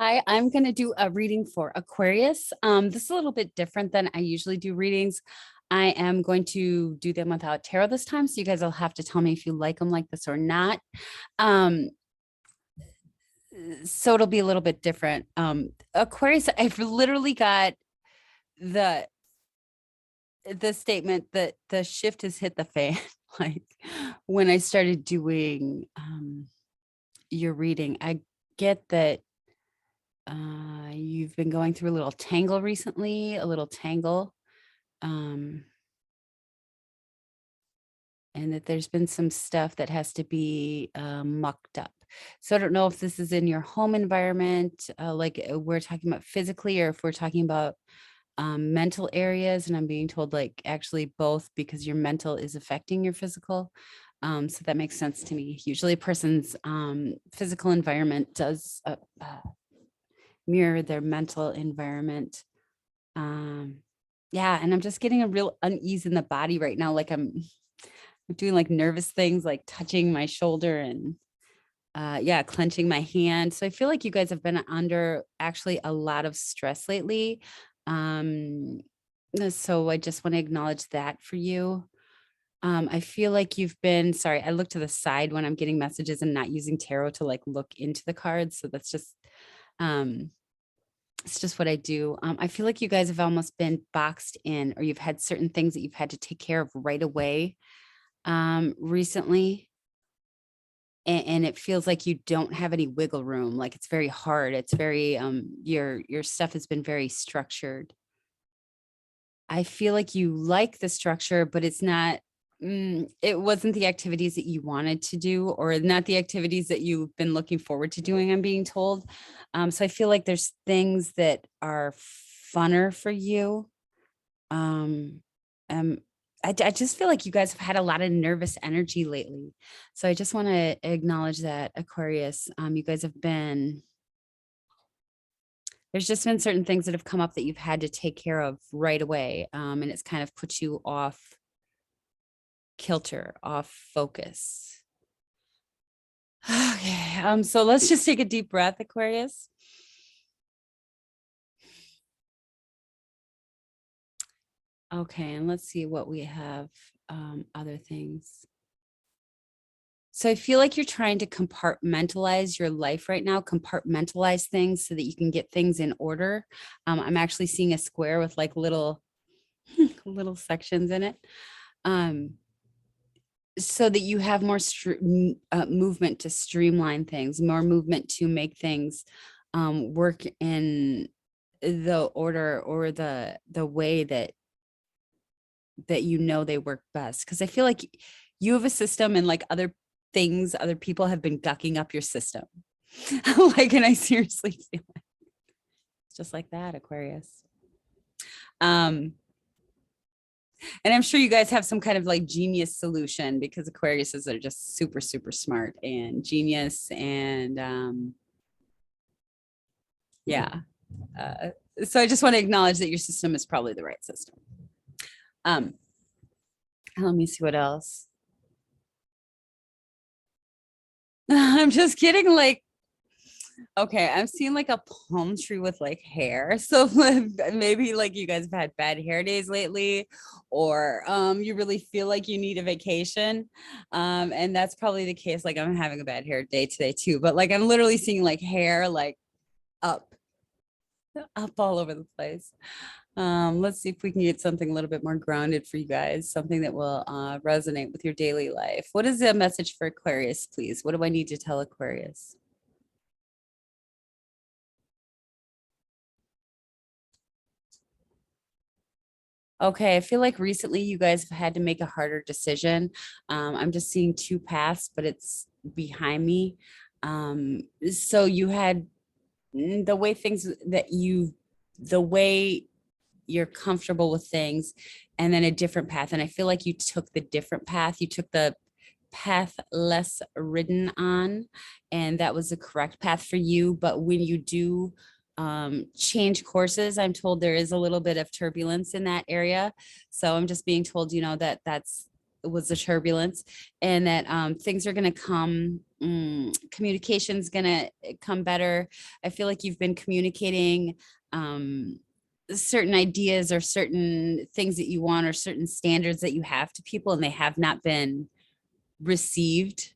Hi, I'm going to do a reading for Aquarius. This is a little bit different than I usually do readings. I am going to do them without tarot this time, so you guys will have to tell me if you like them like this or not. Um, so it'll be a little bit different. Aquarius, I've literally got the statement that the shift has hit the fan. Like when I started doing your reading, I get that you've been going through a little tangle recently, and that there's been some stuff that has to be mucked up. So I don't know if this is in your home environment, we're talking about physically, or if we're talking about mental areas. And I'm being told like actually both, because your mental is affecting your physical. So that makes sense to me. Usually a person's physical environment does mirror their mental environment. Yeah, and I'm just getting a real unease in the body right now. Like I'm doing like nervous things, like touching my shoulder and yeah, clenching my hand. So I feel like you guys have been under actually a lot of stress lately. So I just want to acknowledge that for you. I feel like you've been, sorry, I look to the side when I'm getting messages and not using tarot to like look into the cards. So that's just, it's just what I do. I feel like you guys have almost been boxed in, or you've had certain things that you've had to take care of right away recently. And it feels like you don't have any wiggle room. Like it's very hard. It's very, your stuff has been very structured. I feel like you like the structure, but it's not, it wasn't the activities that you wanted to do, or not the activities that you've been looking forward to doing, I'm being told. So I feel like there's things that are funner for you. Um, um, I just feel like you guys have had a lot of nervous energy lately. So I just want to acknowledge that, Aquarius. You guys have been, there's just been certain things that have come up that you've had to take care of right away. And it's kind of put you off kilter, off focus. Okay, so let's just take a deep breath, Aquarius. Okay, and let's see what we have, other things. So I feel like you're trying to compartmentalize your life right now, compartmentalize things so that you can get things in order. I'm actually seeing a square with like little, little sections in it. So that you have more movement to streamline things, more movement to make things work in the order or the way that you know they work best. Because I feel like you have a system, and like other things, other people have been gucking up your system. Like, and I seriously feel like it's just like that, Aquarius. And I'm sure you guys have some kind of like genius solution, because Aquariuses are just super, super smart and genius. And yeah. So I just want to acknowledge that your system is probably the right system. Let me see what else. I'm just kidding. Like, okay, I'm seeing like a palm tree with like hair. So maybe like you guys have had bad hair days lately, or you really feel like you need a vacation. And that's probably the case. Like I'm having a bad hair day today too, but like I'm literally seeing like hair like up all over the place. Let's see if we can get something a little bit more grounded for you guys, something that will resonate with your daily life. What is the message for Aquarius, please? What do I need to tell Aquarius? Okay, I feel like recently you guys have had to make a harder decision. I'm just seeing two paths, but it's behind me. So you had the way things that the way you're comfortable with things, and then a different path. And I feel like you took the different path. You took the path less ridden on, and that was the correct path for you. But when you do change courses, I'm told there is a little bit of turbulence in that area. So I'm just being told, you know, that that's was the turbulence, and that things are going to come, communication's going to come better. I feel like you've been communicating certain ideas or certain things that you want or certain standards that you have to people, and they have not been received,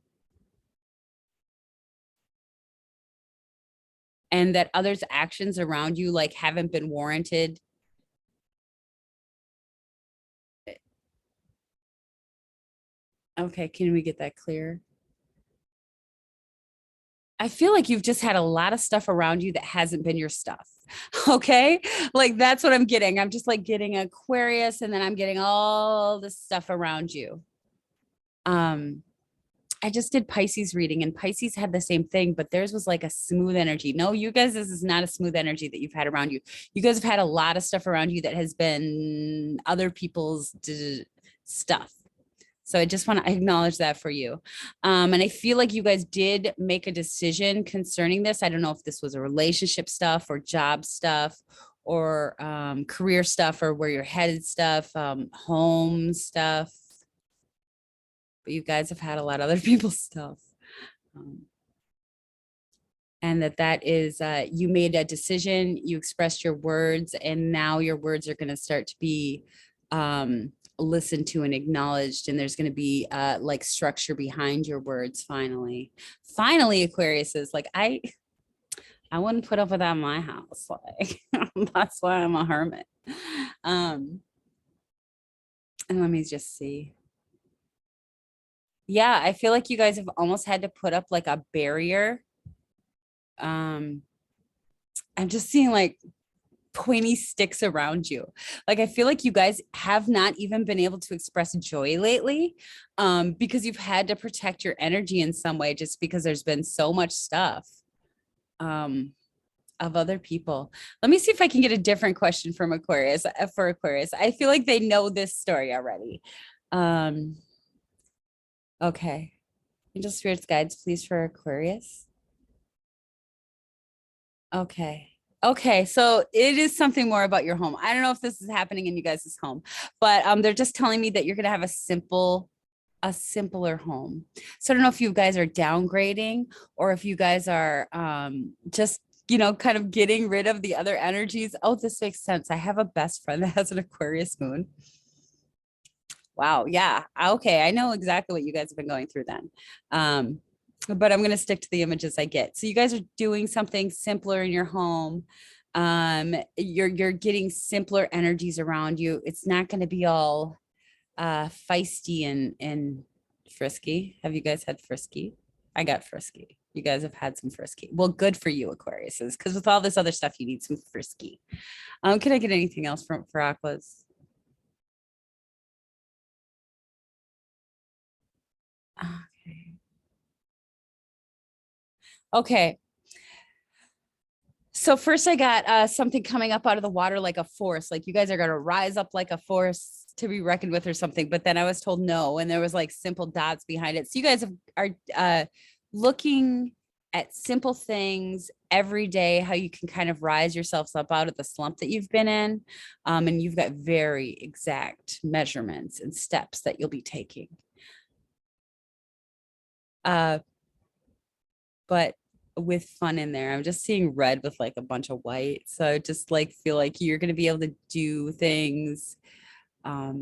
and that others' actions around you like haven't been warranted. Okay, can we get that clear? I feel like you've just had a lot of stuff around you that hasn't been your stuff. Okay. Like that's what I'm getting. I'm just like getting Aquarius, and then I'm getting all this stuff around you. Um, I just did Pisces reading, and Pisces had the same thing, but theirs was like a smooth energy. No, you guys, this is not a smooth energy that you've had around you. You guys have had a lot of stuff around you that has been other people's stuff. So I just want to acknowledge that for you. And I feel like you guys did make a decision concerning this. I don't know if this was a relationship stuff or job stuff or career stuff or where you're headed stuff, home stuff. But you guys have had a lot of other people's stuff. And that is, you made a decision, you expressed your words, and now your words are going to start to be listened to and acknowledged, and there's going to be like structure behind your words. Finally Aquarius is like, I wouldn't put up with that in my house. Like that's why I'm a hermit. And let me just see. Yeah, I feel like you guys have almost had to put up like a barrier. I'm just seeing like pointy sticks around you. Like I feel like you guys have not even been able to express joy lately, because you've had to protect your energy in some way, just because there's been so much stuff of other people. Let me see if I can get a different question from Aquarius for Aquarius. I feel like they know this story already. Okay. Angel spirits guides, please, for Aquarius. Okay. Okay, so it is something more about your home. I don't know if this is happening in you guys' home, but they're just telling me that you're gonna have a simpler home. So I don't know if you guys are downgrading or if you guys are just, you know, kind of getting rid of the other energies. Oh, this makes sense. I have a best friend that has an Aquarius moon. Wow, yeah. Okay, I know exactly what you guys have been going through then. But I'm going to stick to the images I get. So you guys are doing something simpler in your home. You're getting simpler energies around you. It's not going to be all feisty and frisky. Have you guys had frisky? I got frisky. You guys have had some frisky. Well, good for you, Aquariuses, because with all this other stuff, you need some frisky. Can I get anything else for Aquas? Okay. Okay. So first I got something coming up out of the water like a force, like you guys are going to rise up like a force to be reckoned with or something. But then I was told no, and there was like simple dots behind it. So you guys are looking at simple things every day, how you can kind of rise yourselves up out of the slump that you've been in. And you've got very exact measurements and steps that you'll be taking. But with fun in there. I'm just seeing red with like a bunch of white. So I just like feel like you're going to be able to do things that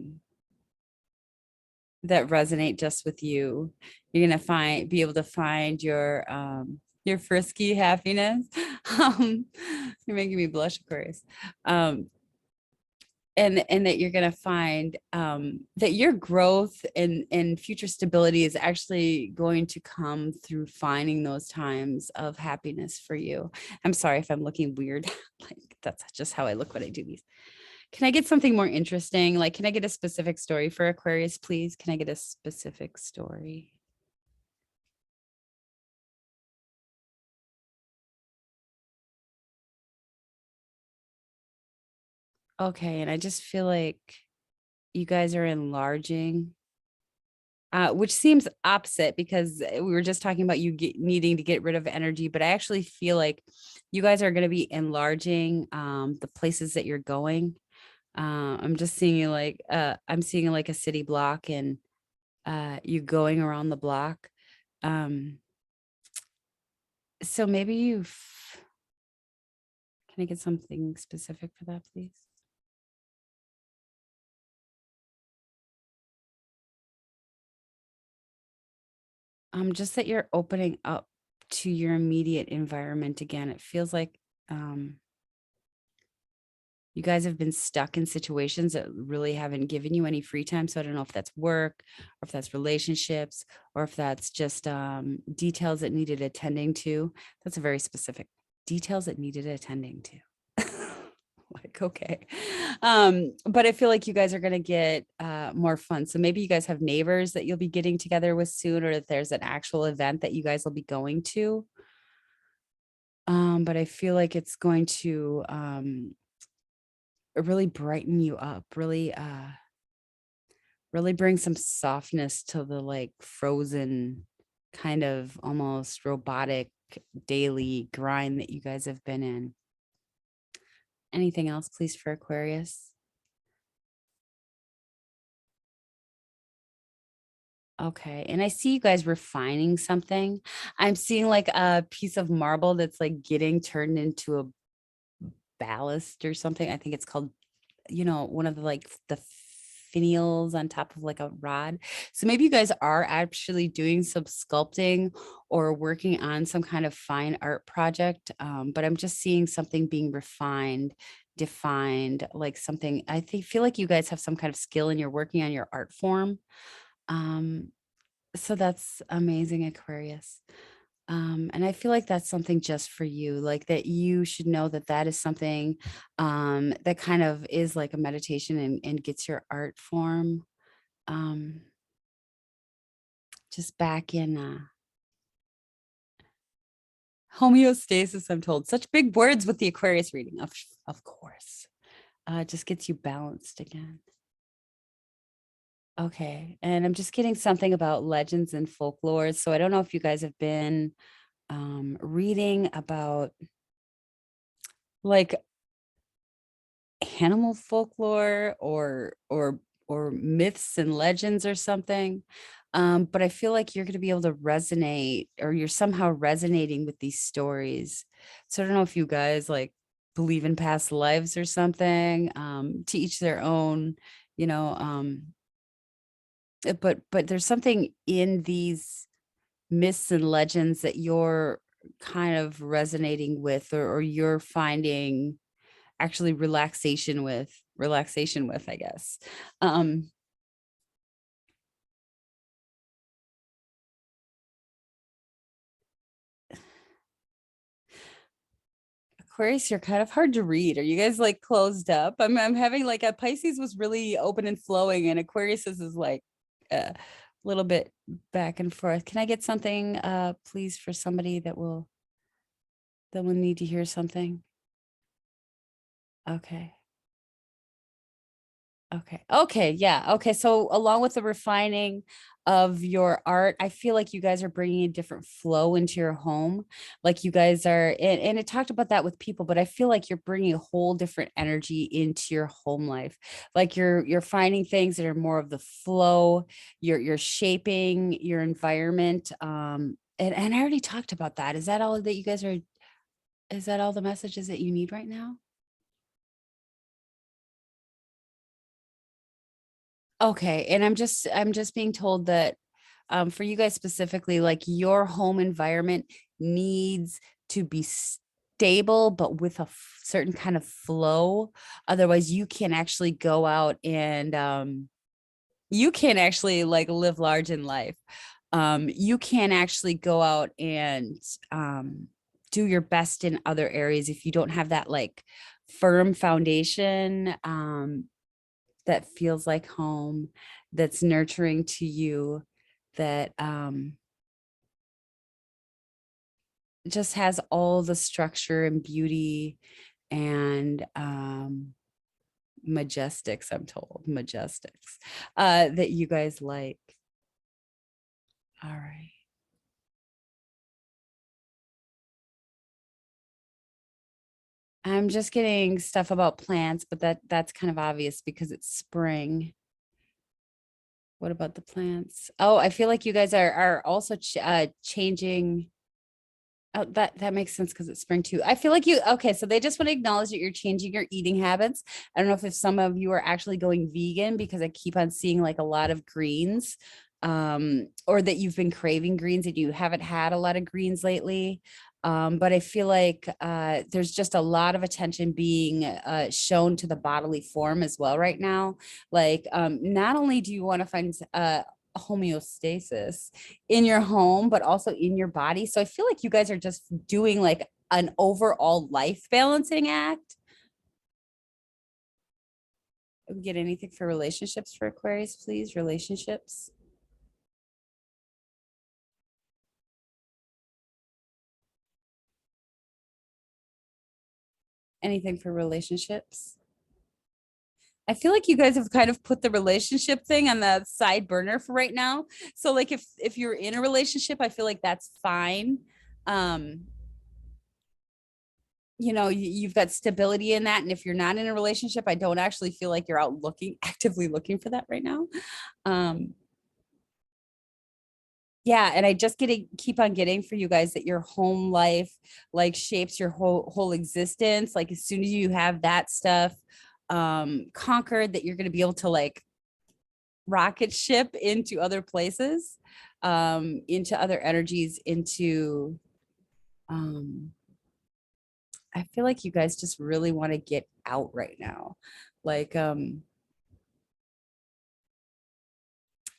resonate just with you. You're going to be able to find your frisky happiness. You're making me blush, Aquarius. And that you're going to find that your growth and future stability is actually going to come through finding those times of happiness for you. I'm sorry if I'm looking weird. Like that's just how I look when I do these. Can I get something more interesting? Like, can I get a specific story for Aquarius, please? Can I get a specific story? Okay, and I just feel like you guys are enlarging, which seems opposite because we were just talking about you needing to get rid of energy, but I actually feel like you guys are going to be enlarging the places that you're going. I'm just seeing you like I'm seeing like a city block, and you going around the block. Um, so maybe can I get something specific for that, please? Just that you're opening up to your immediate environment again. It feels like um, you guys have been stuck in situations that really haven't given you any free time. So I don't know if that's work or if that's relationships or if that's just details that needed attending to. That's a very specific details that needed attending to. Like, okay. But I feel like you guys are going to get more fun. So maybe you guys have neighbors that you'll be getting together with soon, or if there's an actual event that you guys will be going to. But I feel like it's going to really brighten you up, really bring some softness to the like frozen kind of almost robotic daily grind that you guys have been in. Anything else, please, for Aquarius? Okay. And I see you guys refining something. I'm seeing like a piece of marble that's like getting turned into a ballast or something. I think it's called, one of the like the finials on top of like a rod. So maybe you guys are actually doing some sculpting or working on some kind of fine art project. But I'm just seeing something being refined, defined, like something. Feel like you guys have some kind of skill and you're working on your art form. Um, so that's amazing, Aquarius. And I feel like that's something just for you, like that you should know that that is something that kind of is like a meditation and gets your art form um, just back in homeostasis, I'm told. Such big words with the Aquarius reading, of course. Just gets you balanced again. Okay. And I'm just getting something about legends and folklore. So I don't know if you guys have been reading about like animal folklore or myths and legends or something. But I feel like you're going to be able to resonate or you're somehow resonating with these stories. So I don't know if you guys like believe in past lives or something, to each their own, you know, but there's something in these myths and legends that you're kind of resonating with or you're finding actually relaxation with, I guess. Um, Aquarius, you're kind of hard to read. Are you guys like closed up? I'm having like a Pisces was really open and flowing, and Aquarius is like a little bit back and forth. Can I get something, please, for somebody that will need to hear something? Okay. Okay. Okay. Yeah. Okay. So along with the refining of your art, I feel like you guys are bringing a different flow into your home. Like you guys are, and it talked about that with people, but I feel like you're bringing a whole different energy into your home life. Like you're finding things that are more of the flow. You're shaping your environment. And I already talked about that. Is that all that you guys are? Is that all the messages that you need right now? Okay, and I'm just being told that for you guys specifically, like your home environment needs to be stable, but with a certain kind of flow. Otherwise, you can actually go out and you can actually like live large in life. You can actually go out and do your best in other areas if you don't have that like firm foundation. That feels like home, that's nurturing to you, that just has all the structure and beauty and majestics, I'm told, majestics, that you guys like. All right. I'm just getting stuff about plants, but that's kind of obvious because it's spring. What about the plants? Oh, I feel like you guys are also changing. Oh, that makes sense because it's spring too. I feel like you okay. So they just want to acknowledge that you're changing your eating habits. I don't know if some of you are actually going vegan because I keep on seeing like a lot of greens, or that you've been craving greens and you haven't had a lot of greens lately. But I feel like there's just a lot of attention being shown to the bodily form as well right now. Like, not only do you want to find homeostasis in your home, but also in your body. So I feel like you guys are just doing like an overall life balancing act. We get anything for relationships for Aquarius, please? Relationships. Anything for relationships? I feel like you guys have kind of put the relationship thing on the side burner for right now. So like if you're in a relationship, I feel like that's fine. Um, you've got stability in that. And if you're not in a relationship, I don't actually feel like you're out looking actively looking for that right now. Um, yeah, and I just keep on getting for you guys that your home life like shapes your whole existence. Like as soon as you have that stuff conquered, that you're going to be able to like rocket ship into other places, into other energies, into I feel like you guys just really want to get out right now. Like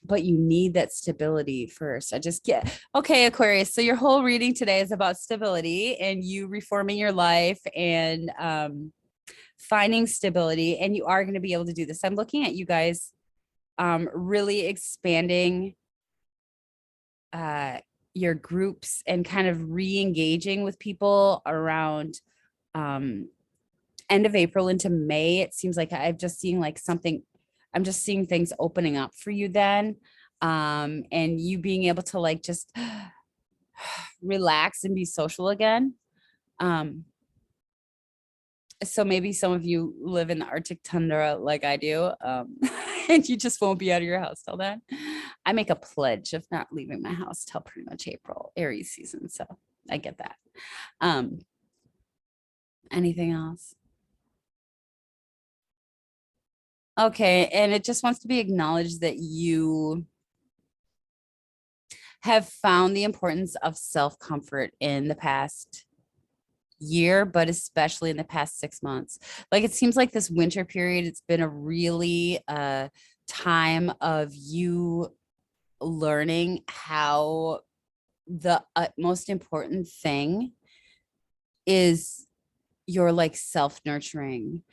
but you need that stability first. I just get okay, Aquarius. So your whole reading today is about stability and you reforming your life and finding stability, and you are going to be able to do this. I'm looking at you guys really expanding uh your groups and kind of re-engaging with people around um end of April into May. It seems like I've just seen like something, I'm just seeing things opening up for you then. And you being able to like just relax and be social again. Um, so maybe some of you live in the Arctic tundra like I do, and you just won't be out of your house till then. I make a pledge of not leaving my house till pretty much April, Aries season. So I get that. Um, anything else? Okay, and it just wants to be acknowledged that you have found the importance of self-comfort in the past year, but especially in the past 6 months. Like it seems like this winter period, it's been a really time of you learning how the most important thing is your like self-nurturing.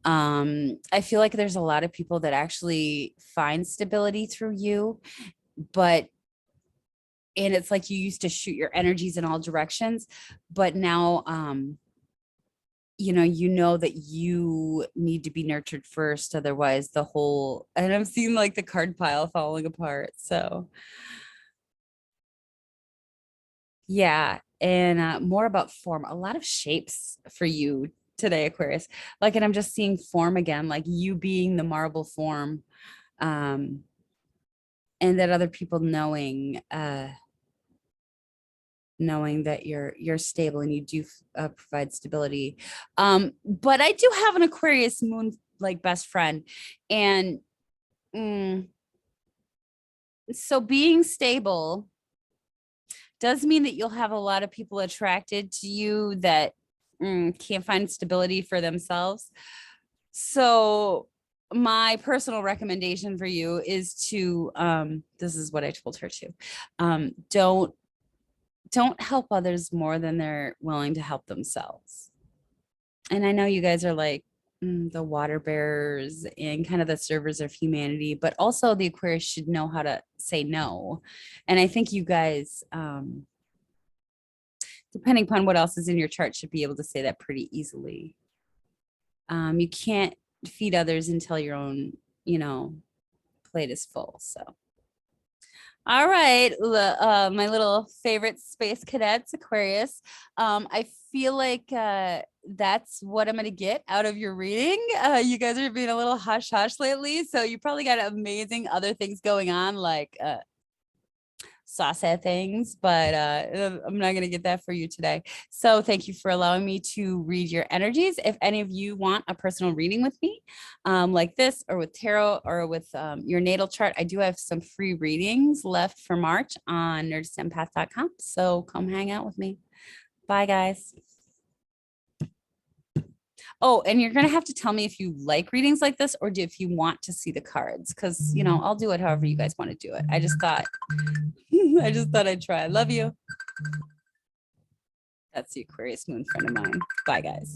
I feel like there's a lot of people that actually find stability through you, but and it's like you used to shoot your energies in all directions, but now you know that you need to be nurtured first, otherwise the whole, and I'm seeing like the card pile falling apart. So yeah, and more about form, a lot of shapes for you today, Aquarius. Like, and I'm just seeing form again, like you being the marble form, um and that other people knowing that you're stable and you do provide stability. But I do have an Aquarius moon like best friend, and mm, so being stable does mean that you'll have a lot of people attracted to you that can't find stability for themselves. So my personal recommendation for you is to this is what I told her to don't help others more than they're willing to help themselves. And I know you guys are like the water bearers and kind of the servers of humanity, but also the Aquarius should know how to say no. And I think you guys, depending upon what else is in your chart, should be able to say that pretty easily. You can't feed others until your own, plate is full. So All right, my little favorite space cadets, Aquarius. I feel like that's what I'm going to get out of your reading. You guys are being a little hush hush lately, so you probably got amazing other things going on, like saucy things, but I'm not going to get that for you today. So thank you for allowing me to read your energies. If any of you want a personal reading with me, like this, or with tarot, or with your natal chart, I do have some free readings left for March on nerdistempath.com. So come hang out with me. Bye, guys. Oh, and you're going to have to tell me if you like readings like this, or if you want to see the cards, because, you know, I'll do it however you guys want to do it. I just thought I'd try. Love you. That's the Aquarius moon friend of mine. Bye, guys.